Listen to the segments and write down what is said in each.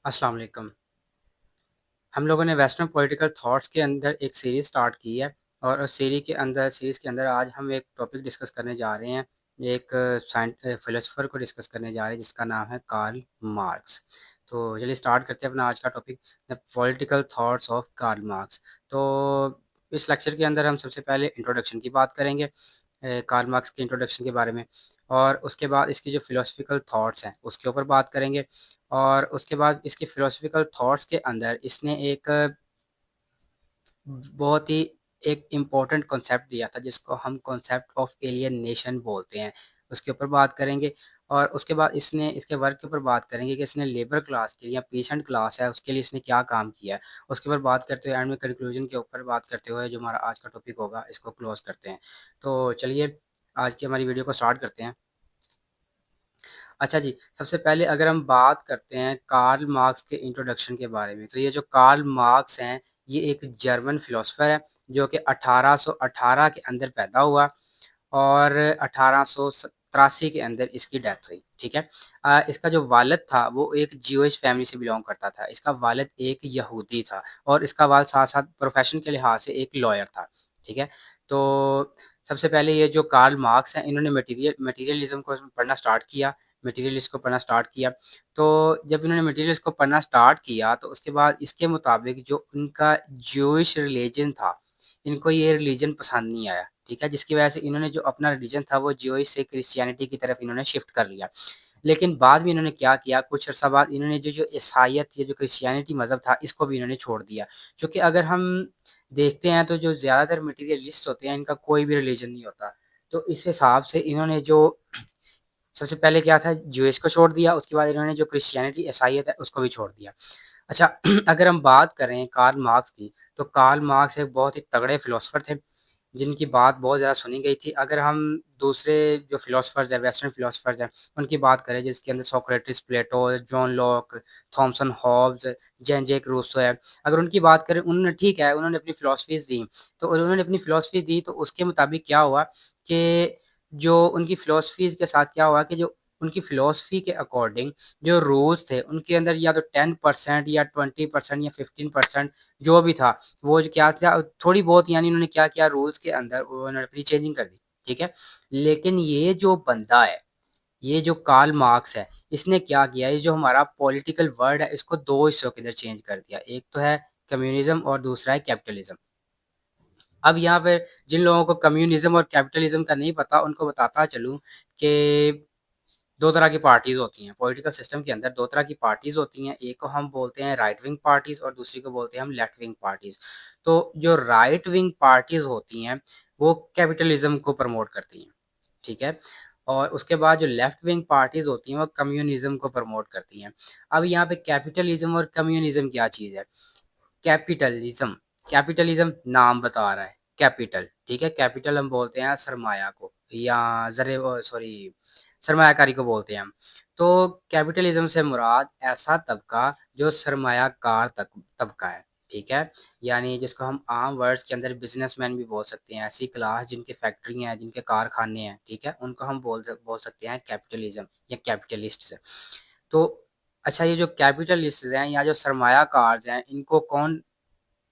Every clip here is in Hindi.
अस्सलाम वालेकुम। हम लोगों ने वेस्टर्न पॉलिटिकल थॉट्स के अंदर एक सीरीज़ स्टार्ट की है और उस सीरीज़ के अंदर आज हम एक टॉपिक डिस्कस करने जा रहे हैं। एक फ़िलोसोफ़र को डिस्कस करने जा रहे हैं जिसका नाम है कार्ल मार्क्स। तो चलिए स्टार्ट करते हैं अपना आज का topic, the political thoughts of Karl Marx. तो इस लेक्चर के अंदर हम सबसे पहले इंट्रोडक्शन की बात करेंगे, कार्ल मार्क्स के इंट्रोडक्शन के बारे में, और उसके बाद इसकी जो फ़िलोसॉफ़िकल थॉट्स हैं उसके ऊपर बात करेंगे। और उसके बाद इसके फ़िलोसॉफ़िकल थॉट्स के अंदर इसने एक बहुत ही एक इम्पोर्टेंट कॉन्सेप्ट दिया था जिसको हम कॉन्सेप्ट ऑफ एलियनेशन बोलते हैं, उसके ऊपर बात करेंगे। और उसके बाद इसने इसके वर्क के ऊपर बात करेंगे कि इसने लेबर क्लास के लिए या पीसेंट क्लास है उसके लिए इसने क्या काम किया है। उसके ऊपर बात करते हुए एंड में कंक्लूजन के ऊपर बात करते हुए जो हमारा आज का टॉपिक होगा इसको क्लोज करते हैं। तो चलिए आज की हमारी वीडियो को स्टार्ट करते हैं। अच्छा जी, सबसे पहले अगर हम बात करते हैं कार्ल मार्क्स के इंट्रोडक्शन के बारे में, तो ये जो कार्ल मार्क्स हैं, ये एक जर्मन फ़िलोसोफ़र है, जो कि 1818 के अंदर पैदा हुआ और 1883 के अंदर इसकी डेथ हुई, ठीक है? इसका जो वालिद था, वो एक ज्यूइश फ़ैमिली से बिलॉन्ग करता था। इसका वालिद एक यहूदी था और इसका वालिद साथ-साथ प्रोफ़ेशन के लिहाज़ से एक लॉयर था, ठीक है? तो सबसे पहले ये जो कार्ल मार्क्स हैं, इन्होंने मटीरियलिज़्म को पढ़ना स्टार्ट किया, मटीरियलिस्ट को पढ़ना स्टार्ट किया। तो जब इन्होंने मटीरियलिस्ट को पढ़ना स्टार्ट किया, तो उसके बाद इसके मुताबिक जो उनका ज्यूइश रिलीजन था, इनको ये रिलीजन पसंद नहीं आया, ठीक है? जिसकी वजह से इन्होंने जो अपना रिलीजन था, वो ज्यूइश से क्रिश्चियनिटी की तरफ इन्होंने शिफ्ट कर लिया। लेकिन बाद में इन्होंने क्या किया, कुछ अर्सा बाद इन्होंने जो ईसाईयत, ये जो क्रिश्चियनिटी मज़हब था, इसको भी इन्होंने छोड़ दिया। क्योंकि अगर हम देखते हैं, तो जो ज़्यादातर मटीरियलिस्ट होते हैं, इनका कोई भी रिलीजन नहीं होता। तो इस हिसाब से इन्होंने जो सबसे पहले क्या था, ज्यूइश को छोड़ दिया, उसके बाद इन्होंने जो क्रिश्चियनिटी, ईसाईयत है, उसको भी छोड़ दिया। अच्छा, अगर हम बात करें कार्ल मार्क्स की, तो कार्ल मार्क्स एक बहुत ही तगड़े फ़िलोसोफ़र थे, जिनकी बात बहुत ज़्यादा सुनी गई थी। अगर हम दूसरे जो फ़िलोसोफ़र्स हैं, वेस्टर्न फ़िलोसोफ़र्स हैं, उनकी बात करें जिसके अंदर Socrates, Plato, John Locke, Thomson Hobbes, Jean Jacques Rousseau है। अगर उनकी बात करें, उन्होंने ठीक है, उन्होंने अपनी फ़िलॉसफ़ीज़ दी। तो उन्होंने अपनी फ़िलॉसफ़ी दी, तो उसके मुताबिक क्या हुआ कि जो उनकी फ़िलॉसफ़ीज़ के साथ क्या हुआ कि जो उनकी फ़िलॉसफ़ी के अकॉर्डिंग जो रूल्स थे, उनके अंदर या तो 10% या 20% या 15% जो भी था, वो जो क्या था, थोड़ी बहुत यानी उन्होंने क्या किया रूल्स के अंदर उन्होंने अपनी चेंजिंग कर दी, ठीक है? लेकिन ये जो बंदा है, ये जो कार्ल मार्क्स है, इसने क्या किया, ये जो हमारा पॉलिटिकल वर्ल्ड है, इसको 2 हिस्सों के अंदर चेंज कर दिया। एक तो है कम्युनिज़्म और दूसरा है कैपिटलिज़्म। अब यहाँ पे जिन लोगों को कम्युनिज़्म और कैपिटलिज़्म का नहीं पता, उनको बताता चलूँ कि 2 तरह की पार्टीज़ होती हैं। पॉलिटिकल सिस्टम के अंदर 2 तरह की पार्टीज़ होती हैं। एक को हम बोलते हैं राइट विंग पार्टीज़ और दूसरी को बोलते हैं हम लेफ्ट विंग पार्टीज़। तो जो राइट विंग पार्टीज़ होती हैं, वो कैपिटलिज़्म को प्रमोट करती हैं, ठीक है? और उसके बाद जो लेफ्ट विंग पार्टीज़ होती हैं, वो कम्युनिज़्म को प्रमोट करती हैं। अब यहाँ पे कैपिटलिज़्म और कम्युनिज़्म क्या चीज़ है? कैपिटलिज़्म, कैपिटलिज़्म नाम बता रहा है, कैपिटल, ठीक है? कैपिटल हम बोलते हैं सरमाया को या सरमायाकारी को बोलते हैं हम। तो कैपिटलिज़्म से मुराद ऐसा तबका जो सरमायाकार तबका है, ठीक है? यानी जिसको हम आम वर्ड्स के अंदर बिज़नेसमैन भी बोल सकते हैं, ऐसी क्लास जिनकी फैक्ट्री हैं, जिनके कारखाने हैं, ठीक है? उनको हम बोल सकते हैं कैपिटलिज़्म या कैपिटलिस्ट्स। तो अच्छा, ये जो कैपिटलिस्ट्स हैं या जो सरमायाकार्स हैं, इनको कौन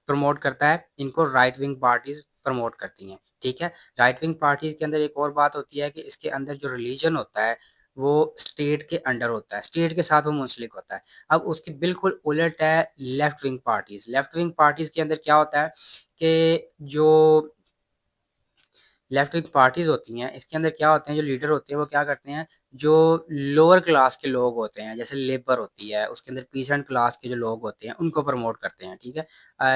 प्रमोट करता है? इनको राइट विंग पार्टीज़ प्रमोट करती हैं, ठीक है? राइट विंग पार्टीज़ के अंदर एक और बात होती है कि इसके अंदर जो रिलीजन होता है, वो स्टेट के अंडर होता है, स्टेट के साथ वो मुंसलिक होता है। अब उसके बिल्कुल उलट है left wing parties. Left wing parties के अंदर क्या होता है कि जो लेफ्ट विंग पार्टीज़ होती हैं, इसके अंदर क्या होते हैं, जो लीडर होते हैं, वो क्या करते हैं, जो लोअर क्लास के लोग होते हैं, जैसे लेबर होती है, उसके अंदर पीसेंट क्लास के जो लोग होते हैं, उनको प्रमोट करते हैं, ठीक है?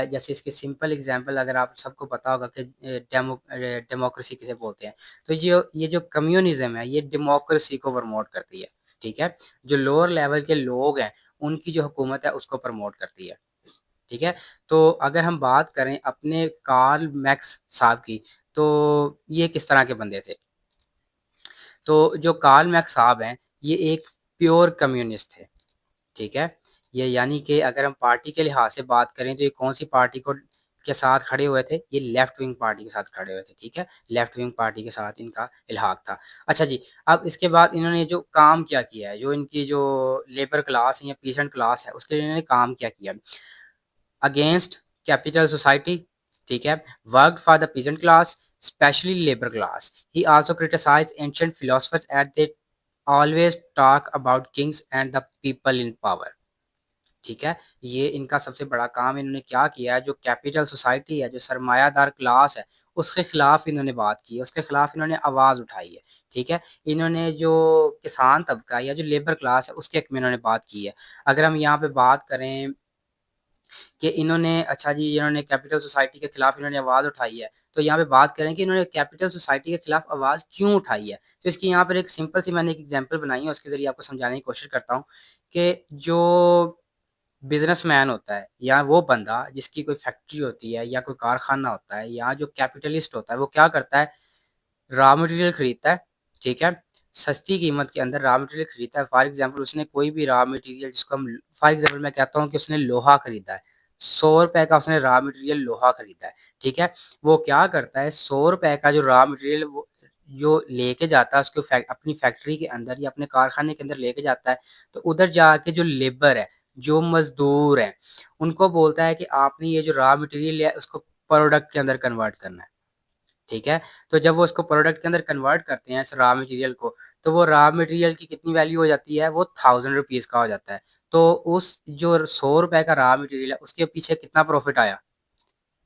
जैसे इसके सिंपल एग्ज़ाम्पल अगर आप सबको पता होगा कि डेमोक्रेसी किसे बोलते हैं, तो ये जो कम्युनिज़्म है, ये डेमोक्रेसी को प्रमोट करती है, ठीक है? जो लोअर लेवल के लोग हैं, उनकी जो हुकूमत है, उसको प्रमोट करती है। ठीक है? तो अगर हम बात करें अपने कार्ल मैक्स साहब की, तो ये किस तरह के बंदे थे? तो जो कार्ल मैक्स साहब हैं, ये एक प्योर कम्युनिस्ट थे, ठीक है? ये यानी कि अगर हम पार्टी के लिहाज से बात करें, तो ये कौन-सी पार्टी को के साथ खड़े हुए थे, ये लेफ्ट विंग पार्टी के साथ खड़े हुए थे, ठीक है, लेफ्ट विंग पार्टी के साथ इनका इल्हाक था। अच्छा जी, अब इसके बाद इन्होंने जो काम क्या किया है, जो इनकी जो लेबर क्लास है या पीसेंट क्लास है, उसके लिए इन्होंने काम क्या किया, अगेंस्ट कैपिटल सोसाइटी, ठीक है, worked for the peasant class, specially labour class. He also criticised ancient philosophers at they always talk about kings and the people in power, ठीक है। ये इनका सबसे बड़ा काम इन्होंने क्या किया है, जो कैपिटल सोसाइटी है, जो सरमायादार क्लास है, उसके खिलाफ इन्होंने बात की है, उसके खिलाफ इन्होंने आवाज़ उठाई है, ठीक है। इन्होंने जो किसान तबका या जो लेबर क्लास है उसके हक में इन्होंने बात की है। अगर हम यहाँ पे बात करें कि इन्होंने, अच्छा जी, इन्होंने कैपिटल सोसाइटी के खिलाफ इन्होंने आवाज़ उठाई है, तो यहाँ पे बात करें कि इन्होंने कैपिटल सोसाइटी के खिलाफ आवाज़ क्यों उठाई है, तो इसकी यहाँ पर एक सिंपल सी मैंने एक एग्जांपल बनाई है, उसके ज़रिए आपको समझाने की कोशिश करता हूँ कि जो बिजनेसमैन होता है या वो बंदा जिसकी कोई फैक्ट्री होती है या कोई कारखाना होता है या जो कैपिटलिस्ट होता है, वो क्या करता है, रॉ मटेरियल खरीदता है, ठीक है, सस्ती कीमत के अंदर रॉ मटेरियल खरीदता है। फॉर एग्जांपल उसने कोई भी रॉ मटेरियल, जिसको हम, फॉर एग्जांपल मैं कहता हूँ कि उसने लोहा खरीदा है, 100 रुपए का उसने रॉ मटेरियल लोहा खरीदा है, ठीक है। वो क्या करता है, 100 रुपए का जो रॉ मटेरियल वो जो लेके जाता है उसको अपनी फैक्ट्री के अंदर या अपने कारखाने के अंदर लेके जाता है, तो उधर जाके जो लेबर है, जो मजदूर है, उनको बोलता है कि आपने ये जो रॉ मटेरियल है उसको प्रोडक्ट के अंदर कन्वर्ट करना है, ठीक है। तो जब वो उसको प्रोडक्ट के अंदर कन्वर्ट करते हैं इस रॉ मटेरियल को, तो वो रॉ मटेरियल की कितनी वैल्यू हो जाती है, वो 1000 रुपीज़ का हो जाता है। तो उस जो 100 रुपए का रॉ मटेरियल है उसके पीछे कितना प्रॉफिट आया,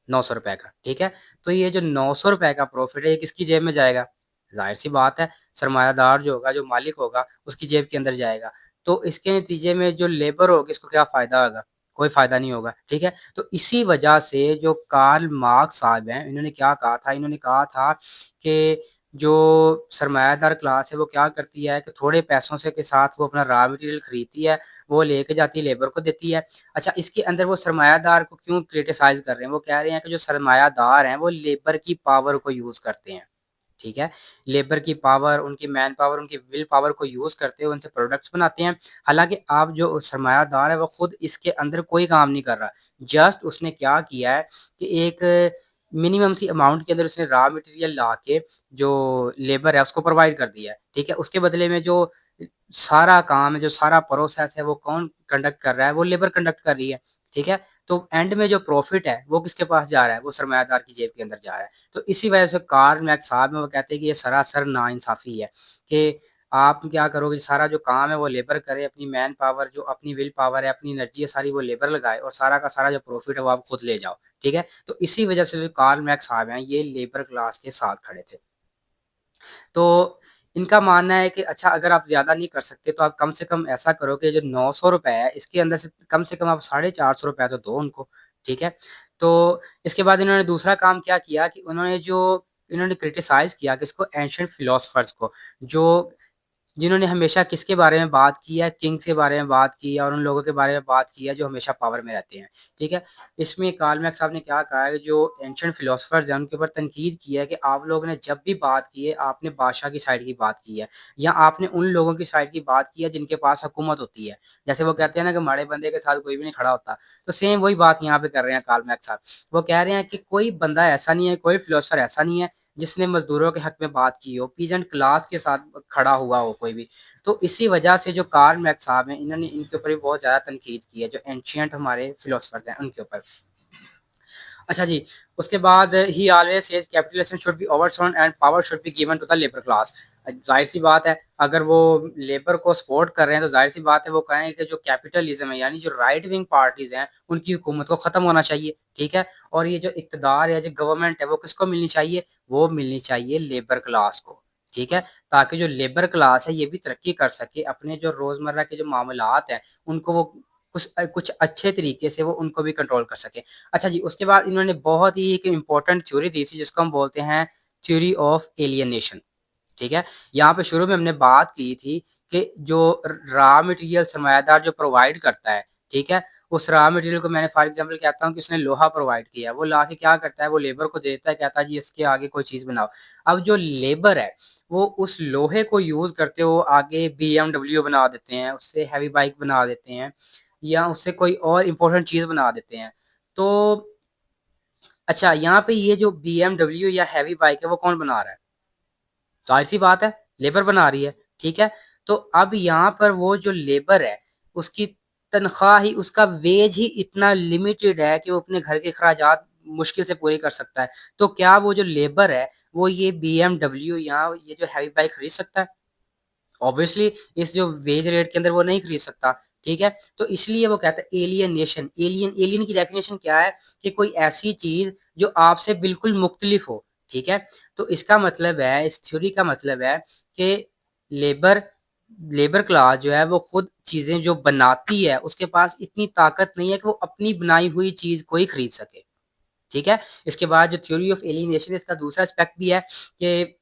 900 रुपए का, ठीक है। तो ये जो 900 रुपए का प्रॉफिट है ये किसकी जेब में जाएगा, जाहिर सी बात है, सरमायादार जो होगा, जो मालिक होगा, उसकी जेब के अंदर जाएगा। तो इसके नतीजे में जो लेबर होगी इसको क्या फ़ायदा होगा, कोई फ़ायदा नहीं होगा, ठीक है। तो इसी वजह से जो कार्ल मार्क्स साहब हैं, इन्होंने क्या कहा था, इन्होंने कहा था कि जो सरमायादार क्लास है वो क्या करती है कि थोड़े पैसों से के साथ वो अपना रॉ मटेरियल खरीदती है, वो लेके जाती है, लेबर को देती है। अच्छा, इसके अंदर वो सरमायादार को क्यों क्रिटिसाइज़ कर रहे हैं, वो कह रहे हैं कि जो सरमायादार हैं वो लेबर की पावर को यूज़ करते हैं, ठीक है। लेबर की पावर, उनकी मैन पावर, उनकी विल पावर को यूज़ करते हुए उनसे प्रोडक्ट्स बनाते हैं। हालाँकि आप जो सरमायादार है वो खुद इसके अंदर कोई काम नहीं कर रहा। जस्ट उसने क्या किया है कि एक मिनिमम सी अमाउंट के अंदर उसने रॉ मटेरियल ला के जो लेबर है उसको प्रोवाइड कर दिया है, ठीक है। उसके बदले में जो सारा काम है, जो सारा प्रोसेस है वो कौन कंडक्ट कर रहा है, वो लेबर कंडक्ट कर रही है, ठीक है। तो एंड में जो प्रॉफिट है वो किसके पास जा रहा है, वो सरमायादार की जेब के अंदर जा रहा है। तो इसी वजह से कार्ल मैक्स साहब में वो कहते हैं कि ये सरासर नाइंसाफ़ी है कि आप क्या करोगे, सारा जो काम है वो लेबर करे, अपनी मैन पावर, जो अपनी विल पावर है, अपनी एनर्जी है, सारी वो लेबर लगाए और सारा का सारा जो प्रॉफिट है वो आप खुद ले जाओ, ठीक है। तो इसी वजह से जो कार्ल मैक्स साहब हैं ये लेबर क्लास के साथ खड़े थे। तो इनका मानना है कि अच्छा, अगर आप ज़्यादा नहीं कर सकते तो आप कम से कम ऐसा करो कि जो 900 रुपए है इसके अंदर से कम आप 450 रुपए तो दो उनको, ठीक है। तो इसके बाद इन्होंने दूसरा काम क्या किया कि इन्होंने क्रिटिसाइज़ किया किसको, एंशिएंट फिलोसोफर्स को, जो जिन्होंने हमेशा किसके बारे में बात की है, किंग्स के बारे में बात की है और उन लोगों के बारे में बात की है जो हमेशा पावर में रहते हैं, ठीक है। इसमें कार्ल मैक्स साहब ने क्या कहा है कि जो एंशिएंट फिलोसोफर्स हैं उनके ऊपर तनकीद की है कि आप लोगों ने जब भी बात की है आपने बादशाह की साइड की बात की है या आपने उन लोगों की साइड की बात की है जिनके पास हुकूमत होती है। जैसे वो कहते हैं ना कि माड़े बंदे के साथ कोई भी नहीं खड़ा होता, तो सेम वही बात यहाँ पे कर रहे हैं कार्ल मैक्स साहब। वो कह रहे हैं कि कोई बंदा ऐसा नहीं है, कोई फिलोसोफर ऐसा नहीं है जिसने मजदूरों के हक में बात की हो, पीजेंट क्लास के साथ खड़ा हुआ हो कोई भी। तो इसी वजह से जो कार्ल मैक्स साहब हैं इन्होंने इनके ऊपर भी बहुत ज़्यादा तनकीद की है, जो एंशिएंट हमारे फिलोसफर्स हैं उनके ऊपर। अच्छा जी, उसके बाद he always says capitalism should be overthrown and power should be given to the labour class. ज़ाहिर सी बात है, अगर वो लेबर को सपोर्ट कर रहे हैं तो ज़ाहिर सी बात है वो कहें कि जो कैपिटलिज्म है यानी जो राइट विंग पार्टीज़ हैं उनकी हुकूमत को ख़त्म होना चाहिए, ठीक है। और ये जो इक़्तिदार है, जो गवर्नमेंट है, वो किसको मिलनी चाहिए, वो मिलनी चाहिए लेबर क्लास को, ठीक है। ताकि जो लेबर क्लास है ये भी तरक्की कर सके, अपने जो रोज़मर्रा के जो मामलात हैं उनको वो कुछ अच्छे तरीके से वो उनको भी कंट्रोल कर सके। अच्छा जी, उसके बाद इन्होंने बहुत ही एक इम्पोर्टेंट थ्योरी दी थी जिसको हम बोलते हैं थ्योरी ऑफ एलियनेशन, ठीक है। यहाँ पे शुरू में हमने बात की थी कि जो रॉ मटेरियल सरमायादार जो प्रोवाइड करता है, ठीक है, उस रॉ मटेरियल को मैंने फॉर एग्जांपल कहता हूँ कि उसने लोहा प्रोवाइड किया, वो ला के क्या करता है, वो लेबर को देता है, कहता है जी इसके आगे कोई चीज़ बनाओ। अब जो लेबर है वो उस लोहे को यूज़ करते हुए आगे बीएमडब्ल्यू बना देते हैं, उससे हैवी बाइक बना देते हैं या उससे कोई और इम्पोर्टेंट चीज़ बना देते हैं। तो अच्छा, यहाँ पे ये जो BMW या हैवी बाइक है वो कौन बना रहा है? जाहिर सी बात है, लेबर बना रही है। ठीक है, तो अब यहाँ पर वो जो लेबर है उसकी तनख्वाह ही, उसका वेज ही इतना लिमिटेड है कि वो अपने घर के अखराजात मुश्किल से पूरे कर सकता है। तो क्या वो जो लेबर है वो ये BMW या ये जो हैवी बाइक खरीद सकता है? ऑब्वियसली इस जो वेज रेट के अंदर वो नहीं खरीद सकता। ठीक है, तो इसलिए वो कहता है एलियनेशन। एलियन की डेफिनेशन क्या है? कि कोई ऐसी चीज जो आपसे बिल्कुल मुख्तलिफ हो। ठीक है, तो इसका मतलब है, इस थ्योरी का मतलब है कि लेबर लेबर क्लास जो है वो खुद चीजें जो बनाती है उसके पास इतनी ताकत नहीं है कि वो अपनी बनाई हुई चीज को ही खरीद सके। ठीक है, इसके बाद जो थ्योरी ऑफ एलियनेशन, इसका दूसरा एस्पेक्ट भी है कि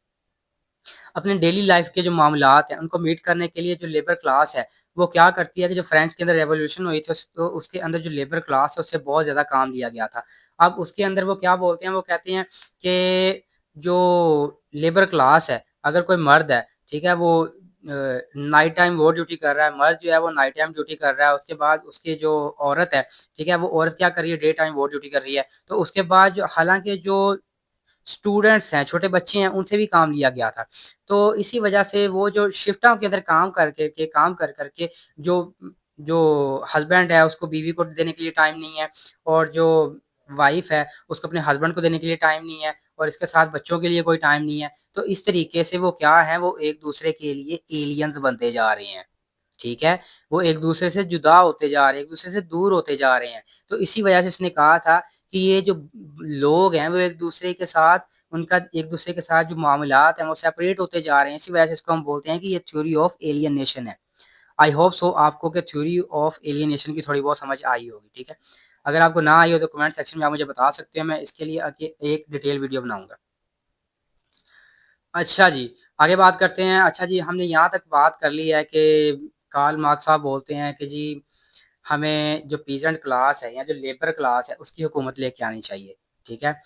अपने डेली लाइफ के जो मामलात हैं उनको मीट करने के लिए जो लेबर क्लास है वो क्या करती है कि जो फ्रेंच के अंदर रेवोल्यूशन हुई थी तो उसके अंदर जो लेबर क्लास है उससे बहुत ज़्यादा काम लिया गया था। अब उसके अंदर वो क्या बोलते हैं, वो कहते हैं कि जो लेबर क्लास है, अगर कोई मर्द है, ठीक है, वो नाइट टाइम वो ड्यूटी कर रहा है, मर्द जो है वो नाइट टाइम ड्यूटी कर रहा है, उसके बाद उसकी जो औरत है, ठीक है, वो औरत क्या कर रही है, डे टाइम वो ड्यूटी कर रही है। तो उसके बाद जो, हालांकि जो स्टूडेंट्स हैं, छोटे बच्चे हैं, उनसे भी काम लिया गया था। तो इसी वजह से वो जो शिफ्टों के अंदर काम कर करके जो जो हस्बैंड है उसको बीवी को देने के लिए टाइम नहीं है, और जो वाइफ है उसको अपने हस्बैंड को देने के लिए टाइम नहीं है, और इसके साथ बच्चों के लिए कोई टाइम नहीं है। तो इस तरीके से वो क्या है, वो एक दूसरे के लिए एलियंस बनते जा रहे हैं। ठीक है, वो एक दूसरे से जुदा होते जा रहे हैं, एक दूसरे से दूर होते जा रहे हैं। तो इसी वजह से उसने कहा था कि ये जो लोग हैं वो एक दूसरे के साथ, उनका एक दूसरे के साथ जो मामलात हैं वो सेपरेट होते जा रहे हैं। इसी वजह से इसको हम बोलते हैं कि ये थ्योरी ऑफ एलियनेशन है। आई होप सो आपको कि थ्योरी ऑफ एलियनेशन की थोड़ी बहुत समझ आई होगी। ठीक है, अगर आपको ना आई हो तो कमेंट सेक्शन में आप मुझे बता सकते हो, मैं इसके लिए एक डिटेल वीडियो बनाऊंगा। अच्छा जी, आगे बात करते हैं। अच्छा जी, हमने यहाँ तक बात कर ली है कि कार्ल मार्क्स साहब बोलते हैं कि जी हमें जो पीजेंट क्लास है या जो लेबर क्लास है उसकी हुकूमत लेके आनी चाहिए। ठीक है,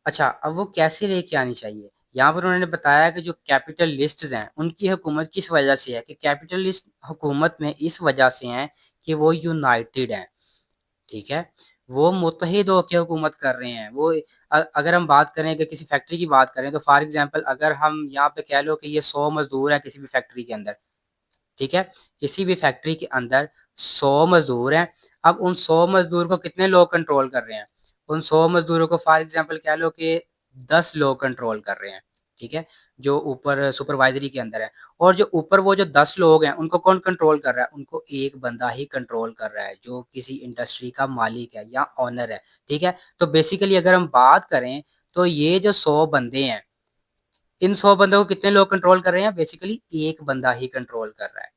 अच्छा, अब वो कैसे लेके आनी चाहिए? यहाँ पर उन्होंने बताया कि जो कैपिटलिस्ट्स हैं उनकी हुकूमत किस वजह से है, कि कैपिटलिस्ट हुकूमत में इस वजह से हैं कि वो यूनाइटेड हैं। ठीक है, वो मुत्तहिद होकर हुकूमत कर रहे हैं। वो अगर हम बात करें कि किसी फैक्ट्री की बात करें, तो फॉर एग्जांपल अगर हम यहाँ पे कह लो कि ये 100 मजदूर हैं किसी भी फैक्ट्री के अंदर। ठीक है, किसी भी फैक्ट्री के अंदर 100 मजदूर हैं। अब उन 100 मजदूर को कितने लोग कंट्रोल कर रहे हैं? उन 100 मजदूरों को फॉर एग्जांपल कह लो कि 10 लोग कंट्रोल कर रहे हैं। ठीक है, जो ऊपर सुपरवाइजरी के अंदर है। और जो ऊपर वो जो 10 लोग हैं उनको कौन कंट्रोल कर रहा है? उनको एक बंदा ही कंट्रोल कर रहा है जो किसी इंडस्ट्री का मालिक है या ओनर है। ठीक है, तो बेसिकली अगर हम बात करें तो ये जो 100 बंदे हैं, इन 100 बंदों को कितने लोग कंट्रोल कर रहे हैं? बेसिकली एक बंदा ही कंट्रोल कर रहा है।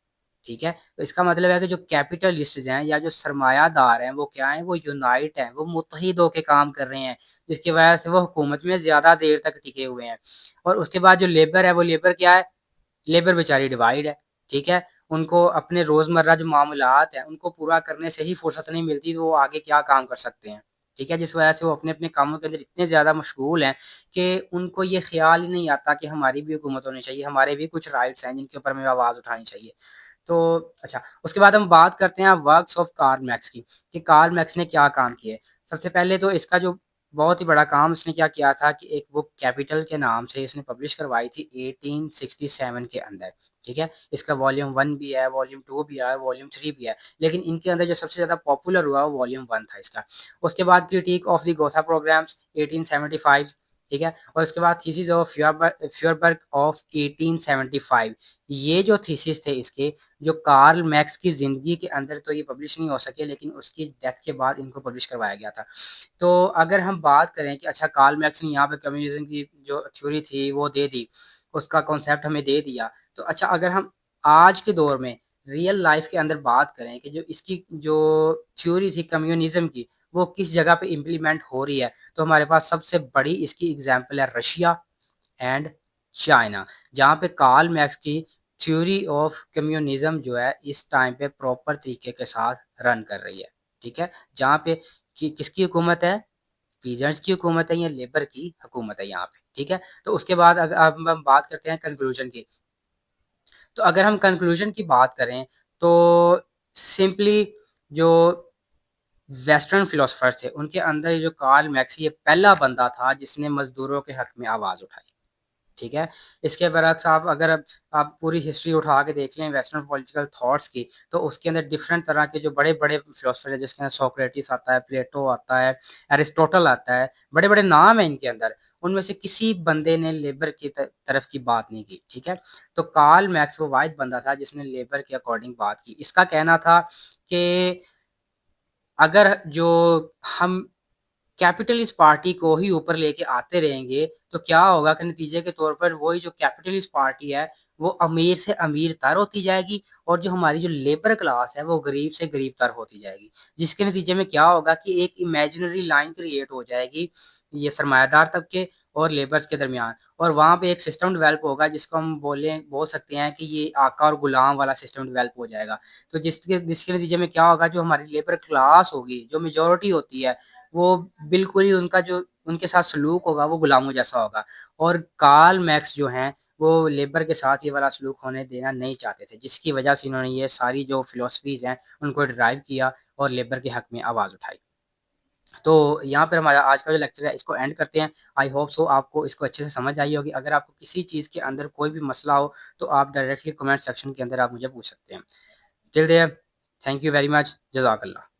ठीक है, तो इसका मतलब है कि जो कैपिटलिस्ट हैं या जो सरमायादार हैं वो क्या है, वो यूनाइट हैं, वो मुत्तहिद होकर काम कर रहे हैं, जिसकी वजह से वो हुकूमत में ज्यादा देर तक टिके हुए हैं। और उसके बाद जो लेबर है, वो लेबर क्या है? लेबर बेचारी डिवाइड है। ठीक है, उनको अपने रोजमर्रा जो मामलात हैं उनको पूरा करने से ही फुर्सत नहीं मिलती, तो वो आगे क्या काम कर सकते हैं? ठीक है, जिस वजह से वो अपने अपने कामों के अंदर इतने ज्यादा मशगूल हैं कि उनको ये ख्याल ही नहीं आता कि हमारी भी हुकूमत होनी चाहिए, हमारे भी कुछ राइट्स हैं जिनके ऊपर हमें आवाज उठानी चाहिए। तो अच्छा, उसके बाद हम बात करते हैं वर्क्स ऑफ कार्ल मैक्स की, कि कार्ल मैक्स ने क्या काम किए। सबसे पहले तो इसका जो बहुत ही बड़ा काम इसने क्या किया था कि एक बुक कैपिटल के नाम से इसने पब्लिश करवाई थी 1867 के अंदर। ठीक है, इसका वॉल्यूम 1 भी है, वॉल्यूम 2 भी है, वॉल्यूम 3 भी है, लेकिन इनके अंदर जो सबसे ज़्यादा पॉपुलर हुआ वो वॉल्यूम 1 था इसका। उसके बाद critique of the Gotha programmes 1875। ठीक है, और उसके बाद थीसिस ऑफ फ्यूरबर्ग ऑफ 1875। ये जो थीसिस थे इसके, जो कार्ल मैक्स की ज़िंदगी के अंदर तो ये पब्लिश नहीं हो सके, लेकिन उसकी डेथ के बाद इनको पब्लिश करवाया गया था। तो अगर हम बात करें कि अच्छा कार्ल मैक्स ने यहाँ पे कम्युनिज्म की जो थ्योरी थी वो दे दी, उसका कॉन्सेप्ट हमें दे दिया, तो अच्छा अगर हम आज के दौर में रियल लाइफ के अंदर बात करें कि जो इसकी जो थ्योरी थी कम्युनिज्म की, वो किस जगह पे इम्प्लीमेंट हो रही है, तो हमारे पास सबसे बड़ी इसकी एग्जाम्पल है रशिया एंड चाइना, जहाँ पे कार्ल मैक्स की थ्योरी ऑफ कम्युनिज्म जो है इस टाइम पे प्रॉपर तरीके के साथ रन कर रही है। ठीक है, जहाँ पे किसकी हुकूमत है? पीजेंट्स की हुकूमत है या लेबर की हुकूमत है यहाँ पे। ठीक है, तो उसके बाद अगर अब हम बात करते हैं कंक्लूजन की, तो अगर हम कंक्लूजन की बात करें तो सिंपली जो वेस्टर्न फिलोसफर्स थे, उनके अंदर ये जो कार्ल मैक्स ये पहला बंदा था जिसने मजदूरों के हक में आवाज़ उठाई। ठीक है। इसके बरक्स अगर आप पूरी हिस्ट्री उठा के देख लें वेस्टर्न पॉलिटिकल थॉट्स की, तो उसके अंदर डिफरेंट तरह के जो बड़े बड़े फिलोसफर है, जिसके अंदर सोक्रेटिस आता है, प्लेटो आता है, एरिस्टोटल आता है, बड़े बड़े नाम है इनके अंदर। उनमें से किसी बंदे ने लेबर की तरफ की बात नहीं की। ठीक है। तो कार्ल मैक्स वो वाहिद बंदा था जिसने लेबर के अकॉर्डिंग बात की। इसका कहना था कि अगर जो हम कैपिटलिस्ट पार्टी को ही ऊपर लेके आते रहेंगे तो क्या होगा कि नतीजे के तौर पर वही जो कैपिटलिस्ट पार्टी है वो अमीर से अमीर तर होती जाएगी, और जो हमारी जो लेबर क्लास है वो गरीब से गरीब तर होती जाएगी, जिसके नतीजे में क्या होगा कि एक इमेजिनरी लाइन क्रिएट हो जाएगी ये सरमायादार तबके और लेबर्स के दरमियान, और वहां पे एक सिस्टम डेवलप होगा जिसको हम बोल सकते हैं कि ये आका और गुलाम वाला सिस्टम डेवलप हो जाएगा। तो जिसके जिसके नतीजे में क्या होगा, जो हमारी लेबर क्लास होगी, जो मेजोरिटी होती है, वो बिल्कुल ही उनका जो उनके साथ सलूक होगा वो गुलामों जैसा होगा। और कार्ल मैक्स जो हैं वो लेबर के साथ ये वाला सलूक होने देना नहीं चाहते थे, जिसकी वजह से इन्होंने ये सारी जो फिलोसफीज हैं उनको ड्राइव किया और लेबर के हक में आवाज़ उठाई। तो यहाँ पर हमारा आज का जो लेक्चर है इसको एंड करते हैं। आई होप सो आपको इसको अच्छे से समझ आई होगी। अगर आपको किसी चीज़ के अंदर कोई भी मसला हो तो आप डायरेक्टली कमेंट सेक्शन के अंदर आप मुझे पूछ सकते हैं। Till there, thank you very much, जज़ाकल्लाह।